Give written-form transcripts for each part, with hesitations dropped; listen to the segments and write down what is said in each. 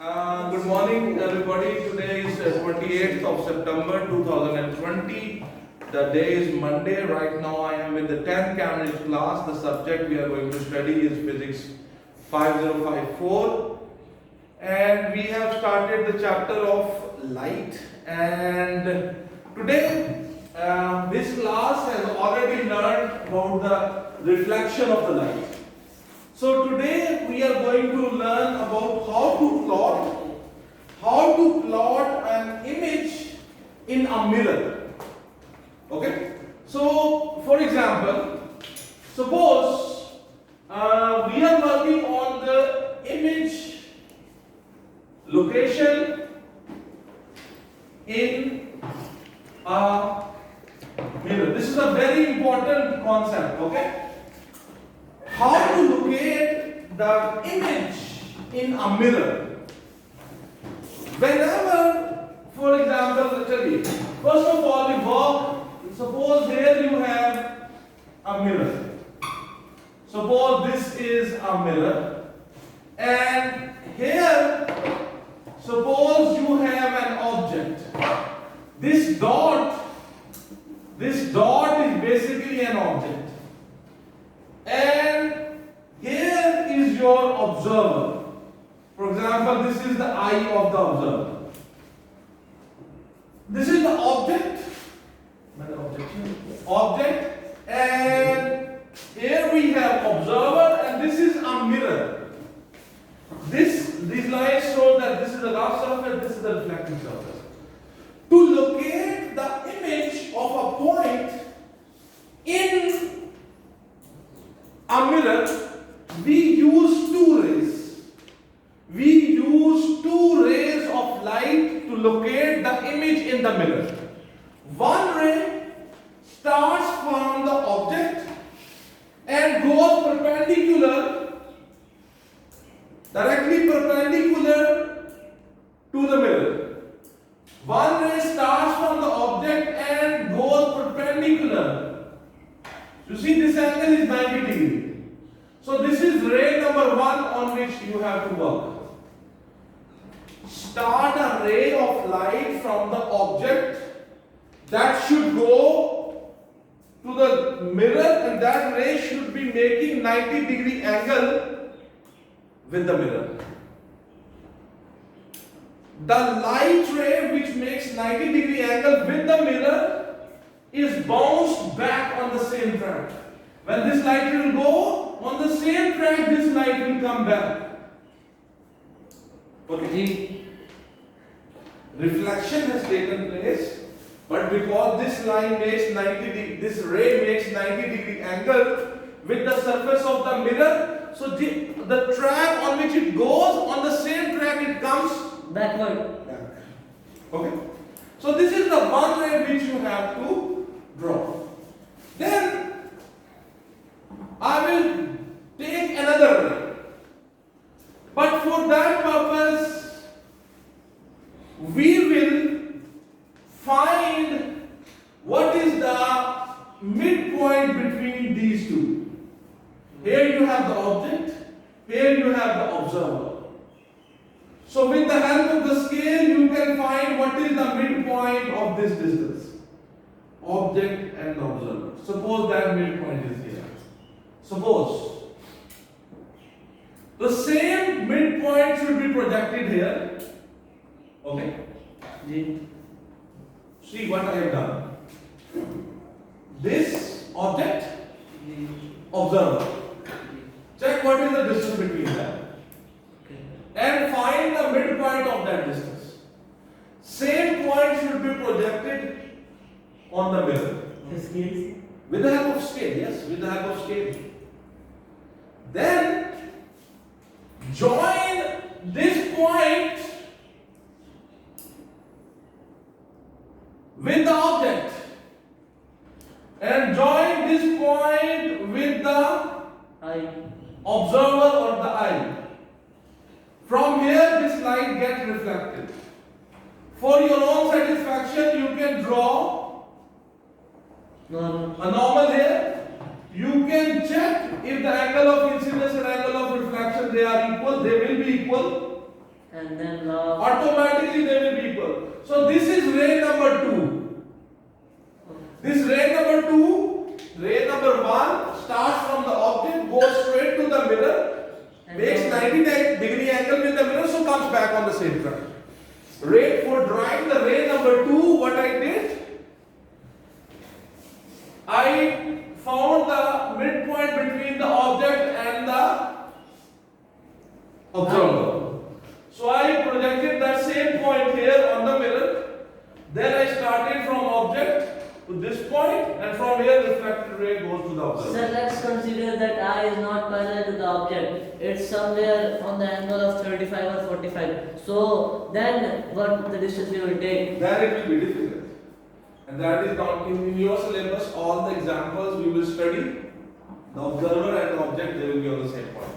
Good morning, everybody. Today is 28th of September 2020. The day is Monday. Right now, I am in the 10th Cambridge class. The subject we are going to study is Physics 5054. And we have started the chapter of light. And today, this class has already learned about the reflection of the light. So today we are going to learn about how to plot an image in a mirror. Okay? So for example, suppose we are working on the image location in a mirror. This is a very important concept, okay? How to locate the image in a mirror. Whenever, for example, let me first of all we work, suppose here you have a mirror. Suppose this is a mirror, and here suppose you have an object. This dot is basically an object. And here is your observer. For example, this is the eye of the observer. This is the object, and here we have observer, and this is a mirror. These lines show that this is the rough surface, this is the reflecting surface. To locate the image of a point in a mirror, we use two rays. We use two rays of light to locate the image in the mirror. One ray starts from the object and goes directly perpendicular to the mirror. One ray starts from the object and goes perpendicular. You see, this angle is 90 degrees. So this is ray number 1 on which you have to work. Start a ray of light from the object that should go to the mirror, and that ray should be making 90 degree angle with the mirror. The light ray which makes 90 degree angle with the mirror is bounced back on the same track. When this light will go on the same track, this light will come back. Okay. Reflection has taken place, but because this line makes 90 this ray makes 90 degree angle with the surface of the mirror, so the track on which it goes, on the same track it comes backward. Okay. So this is the one ray which you have to draw. Then I will take another ray. But for that purpose, we will find what is the midpoint between these two. Here you have the object, here you have the observer. So with the help of the scale, you can find what is the midpoint of this distance. Object and observer. Suppose that midpoint is here. Suppose the same midpoint should be projected here. Okay? See what I have done. This object, observer. Check what is the distance between them. And find the midpoint of that distance. Same point should be projected on the mirror. With the help of scale, yes, with the help of scale. Then join this point with the object and join this point with the observer or the eye. From here this light gets reflected. For your own satisfaction, you can draw a normal here. You can check if the angle of incidence and angle of reflection they are equal. They will be equal. And then Automatically they will be equal. So this is ray number 2. This ray number 2, ray number 1 starts from the object, goes straight to the mirror, makes 90-degree angle with the mirror, so comes back on the same front. Ray for drawing the ray number 2, what I did, I found the midpoint between the object and the observer. So I projected that same point here on the mirror. Then I started from object to this point, and from here refracted ray goes to the observer. sir, let's consider that eye is not parallel to the object. It's somewhere on the angle of 35 or 45. So then what the distance we will take? Then it will be difficult. And that is not in your syllabus. All the examples we will study, the observer and the object, they will be on the same point.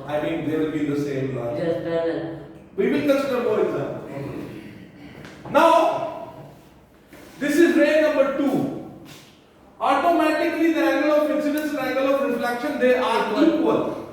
I mean, they will be in the same line. Just parallel. We will consider more examples. Now, this is ray number 2. Automatically, the angle of incidence and angle of reflection, they are equal.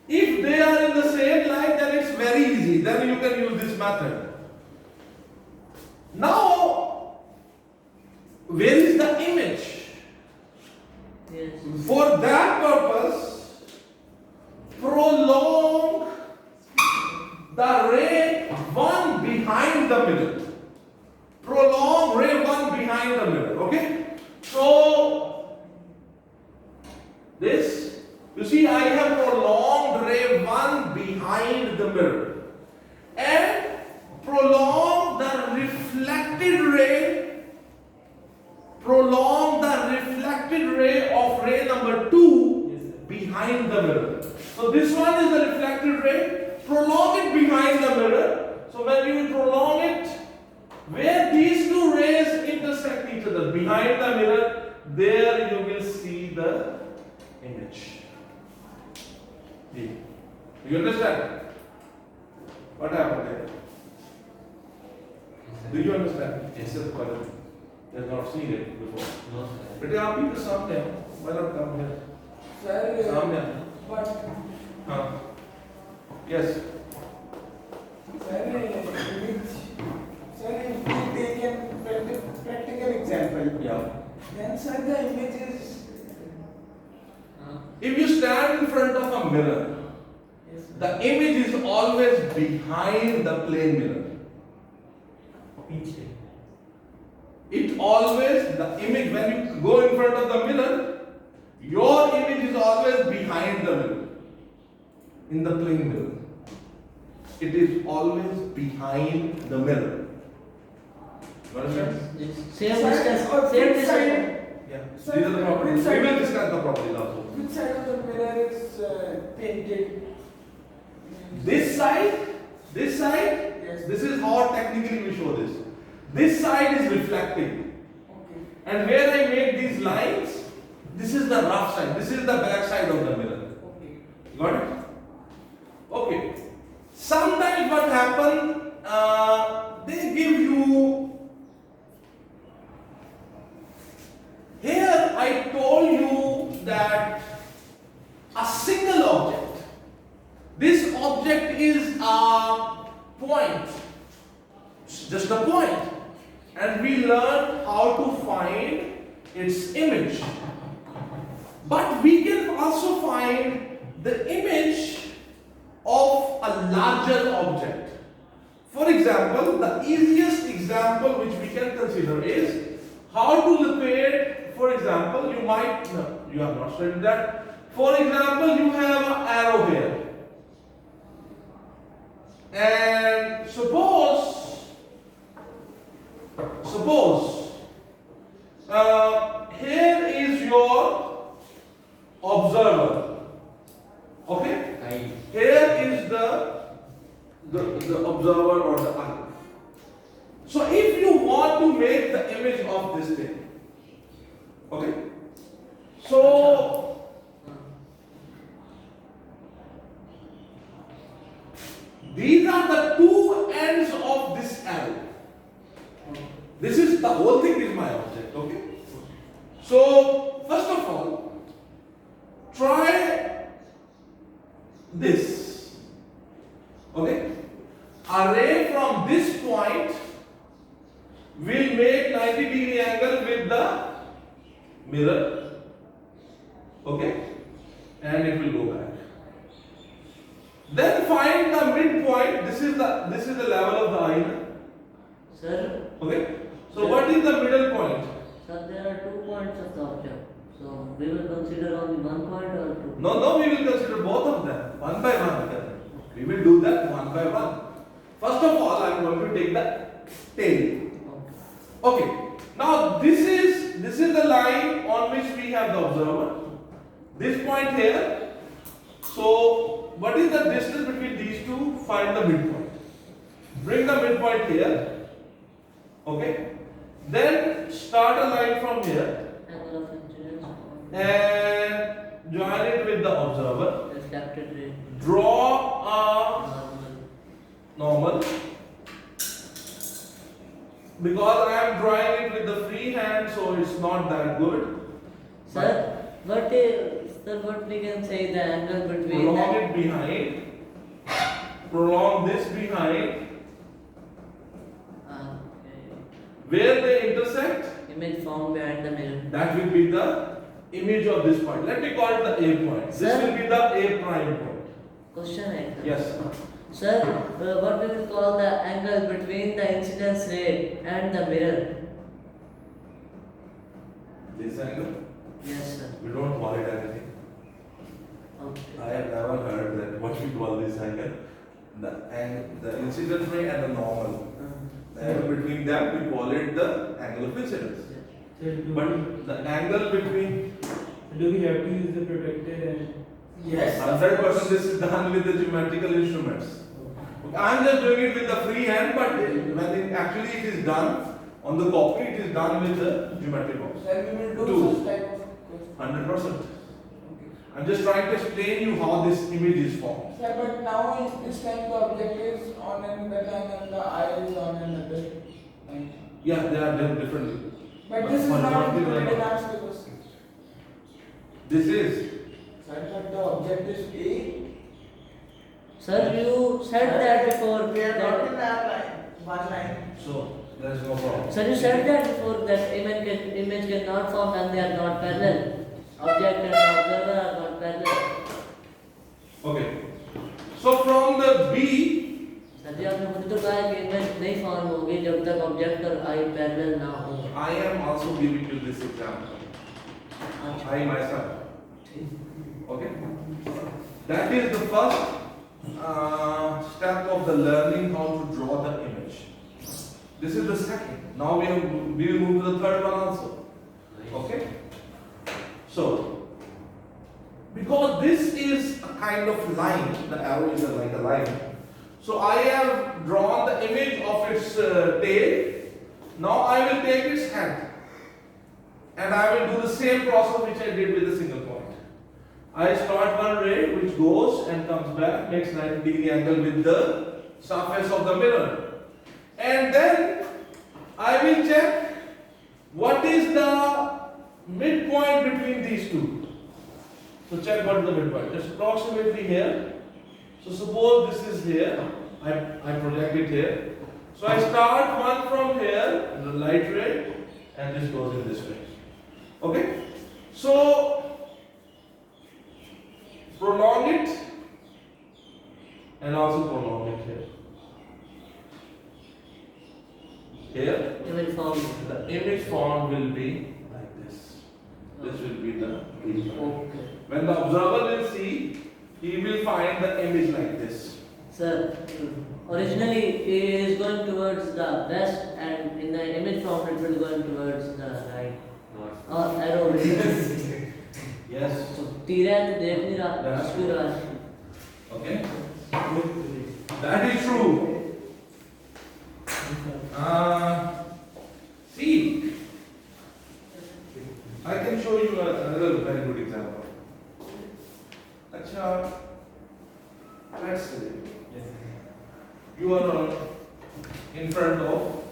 If they are in the same line, then it's very easy. Then you can use this method. Now, where is the image? Yes. For that purpose, prolong the ray 1 behind the mirror. Prolong ray 1 behind the mirror. Okay? So, this, you see, I have prolonged ray 1 behind the mirror. And prolong the reflected ray. Prolong the reflected ray of ray number 2 behind the mirror. So this one is the reflected ray. Prolong it behind the mirror. So when you prolong it, where these two rays intersect each other, behind the mirror, there you will see the image. Do you understand? What happened there? Do you understand? Yes, sir. They have not seen it before. No, sir. But you have people somewhere. Why not come here? Sir, Somewhere. but Huh? Yes. sir, if we take a practical example, Yeah. then sir, the image is If you stand in front of a mirror, yes, sir. the image is always behind the plane mirror. It always, the image, when you go in front of the mirror, your image is always behind the mirror. In the plane mirror. It is always behind the mirror. You understand? Yes. Same Sir, distance. or Same which distance. side- Yeah. Sir, These are the properties. which We side- will discuss the properties also. Which side of the mirror is painted? This side, Yes. this is how technically we show this. This side is reflecting. Okay. And where I make these lines, this is the rough side. This is the back side of the mirror. Okay. Got it? Okay. Sometimes what happen, they give you, here I told you that a single object, this object is a point, it's just a point, and we learned how to find its image. But we can also find the image of a larger object. For example, the easiest example which we can consider is how to locate, for example, you might, no, you have not studied that. For example, you have an arrow here. And suppose here is your observer. Okay? CAIE. Here is the observer or the eye. So if you want to make the image of this thing, okay? So these are the two ends of this arrow. This is the whole thing is my object, okay? So first of all, try this. Okay? a ray from this point will make 90-degree angle with the mirror. Okay? And it will go back. Then find the midpoint. This is the level of the eye. Sir, Okay? So what is the middle point? sir, there are 2 points of the object. So we will consider only 1 point or 2? No, we will consider both of them one by one. We will do that one by one. First of all, I am going to take the tail. Okay. Now this is the line on which we have the observer. This point here. So what is the distance between these two? Find the midpoint. Bring the midpoint here. Okay. Then start a line from here Angle of incidence. and join it with the observer. Reflected ray. Draw a normal. Because I am drawing it with the free hand, so it's not that good. Sir, what we can say the angle between Prolong it behind. Prolong this behind. Okay. Where they intersect, Image formed behind the mirror. that will be the image of this point. Let me call it the A point. This Sir? will be the A prime point. Question है. Yes. Sir, what we will call the angle between the incidence ray and the mirror? This angle, Yes, sir. we don't call it anything. Okay. I have never heard that what we call this angle. The incidence ray and the normal. The angle between them, we call it the angle of incidence. But the angle between Do we have to use the protector and Yes. 100% this is done with the geometrical instruments. I am just doing it with the free hand, but when actually it is done on the copy, it is done with the geometry box. Then we will do Two. such type of question. 100%. I am just trying to explain you how this image is formed. Sir, but now this time the object is on another line and the eye is on another line. Yeah, they are done differently. But this is For not geometry, included they in are our not. syllabus. This is. Sir, but the object is A. Sir, you said that before. We are not in That, our line, one line. So, there is no problem. sir, you said that before that image cannot form when they are not parallel. Object and observer are not parallel. Okay. So, from the B, sir ji आपने खुद तो कहा कि image नहीं form होगी जब तक object और आई पैरेलल ना हो. I am also giving you this example. I myself. Okay. That is the first step of the learning how to draw the image. This is the second. Now we will move to the third one also. Okay. So, because this is a kind of line, the arrow is like a line. So I have drawn the image of its tail. Now I will take its head and I will do the same process which I did with the single point. I start one ray which goes and comes back, makes 90-degree angle with the surface of the mirror. And then I will check what is the midpoint between these two. So check what is the midpoint. It's approximately here. So suppose this is here. I project it here. So I start one from here, the light ray, and this goes in this way. Okay? So prolong it and also prolong it here. Here, Image form. the image form will be like this. This will be the image. Okay. When the observer will see, he will find the image like this. Sir, originally it is going towards the west and in the image form it will go towards the right. Or arrow will. Yes. तीर है तो देख नहीं रहा. That's उसकी true. राह. Okay. That is true. See, I can show you another very good example. Acha, let's say you are in front of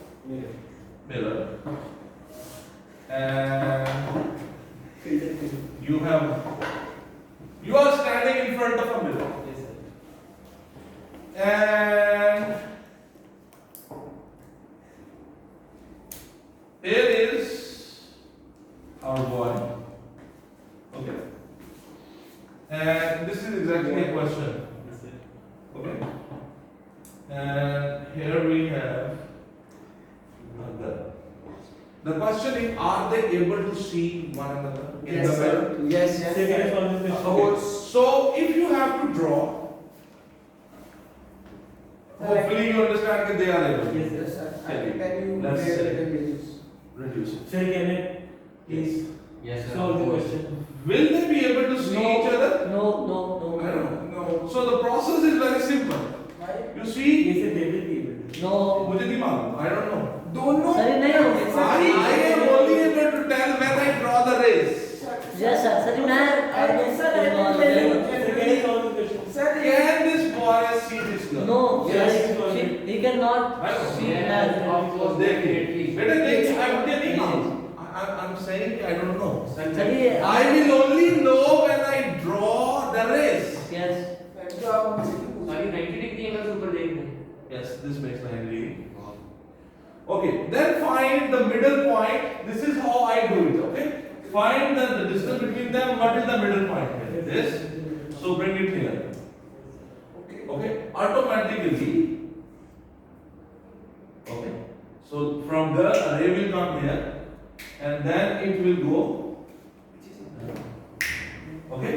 mirror and you are standing in front of a mirror and and here we have a girl. The question is, are they able to see one another in Yes, the sir. mirror? Yes, So can I solve this question? So if you have to draw, hopefully you understand that they are able. Yes, Yes, sir. sir. I can tell you Let's where say. the images. Reduce it. Sir, can I please Yes, sir. solve the question? Will they be able to see each other? No, no, I no. don't know. No. So the process is very simple. Why? You see, Yes, sir, they will be able to. No. मुझे नहीं मालूम. I don't know. दोनों. Sir, नहीं होंगे, sir. I am only able to tell when I draw the rays. Yes, sir. Sir, मैं Sir, I will tell you. Sir, can I solve the question? Sir, Can this boy see this girl? No, Yes. sir. He cannot I know. see Yes, as of course. देखिए, बेटा देखिए, I मुझे नहीं मालूम. I'm saying I don't know. Sir ये I will only know when I draw the rays. yes. जो आप हमसे पूछ Sorry, 90 degree angle से ऊपर देख रहे हैं. Yes, this makes 90 degree. Okay, then find the middle point. This is how I do it. Okay, find the distance between them. What is the middle point here? This. So bring it here. Okay. Okay, automatically. Okay, so from there a ray will come here, and then it will go. Okay,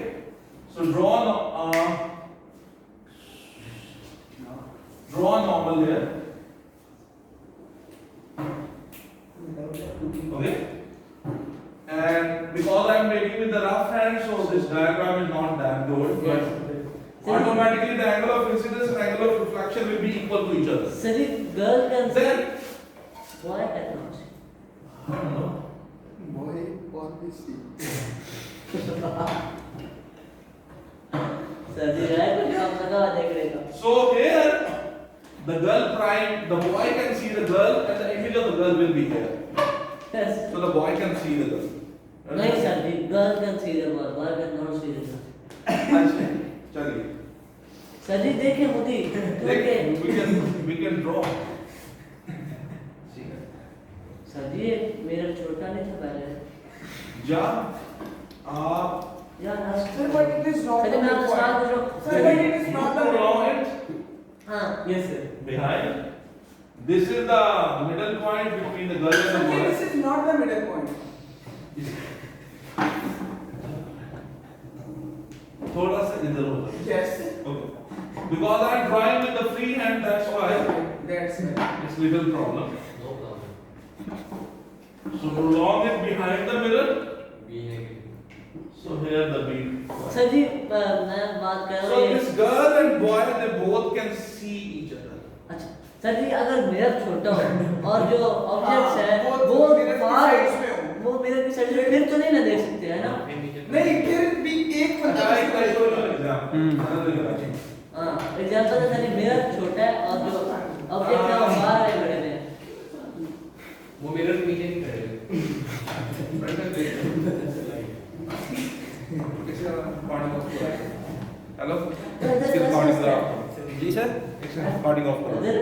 so draw normal here. Okay, and because I am making with the rough hand, so this diagram is not that good, but automatically the angle of incidence and angle of reflection will be equal to each other. Sir, girl can see. Then, Why cannot see? I don't know. Boy, what is it? Sir, जी राय कुछ काम लगा देख लेगा. So here, the girl prime, the boy can see the girl, and the image of the girl will be here. Yes. So the boy can see the girl. नहीं sir, the girl can see the boy. Boy cannot see the girl. अच्छा, चलिए. Sir जी देखिए मोदी. देखिए, we can draw. Sir जी मेरा छोटा नहीं था पहले. जब आप यार Sir, but it is not sir the जी मैं आपसे point. सवाल पूछ रहा हूँ. Sir, but it is not the draw point. it हाँ. Yes, sir. behind. This is the middle point between the girl and the Sir, boy. this is not the middle point. थोड़ा सा इधर होगा. Yes. Okay. Because I am drawing with the free hand, that's why That's right. it's little problem. No problem. So prolong it behind the mirror. B negative. So here the B. Sir ji मैं बात कर रहा So हूँ. this girl and boy, they both can see each other. अच्छा sir जी अगर mirror छोटा हो और जो ऑब्जेक्ट्स है हाँ, वो वो मिरर की far साइड्स में हो. वो मिरर की साइड में फिर तो नहीं ना देख सकते है ना. नहीं फिर भी एक बंदा I show you an example. Another example. हाँ एग्जांपल है सर मिरर छोटा है और जो ऑब्जेक्ट है वो बाहर है बड़े में. वो मिरर के नीचे नहीं खड़े हैं. Hello? That's Recording right. the. जी सर. Recording of. उधर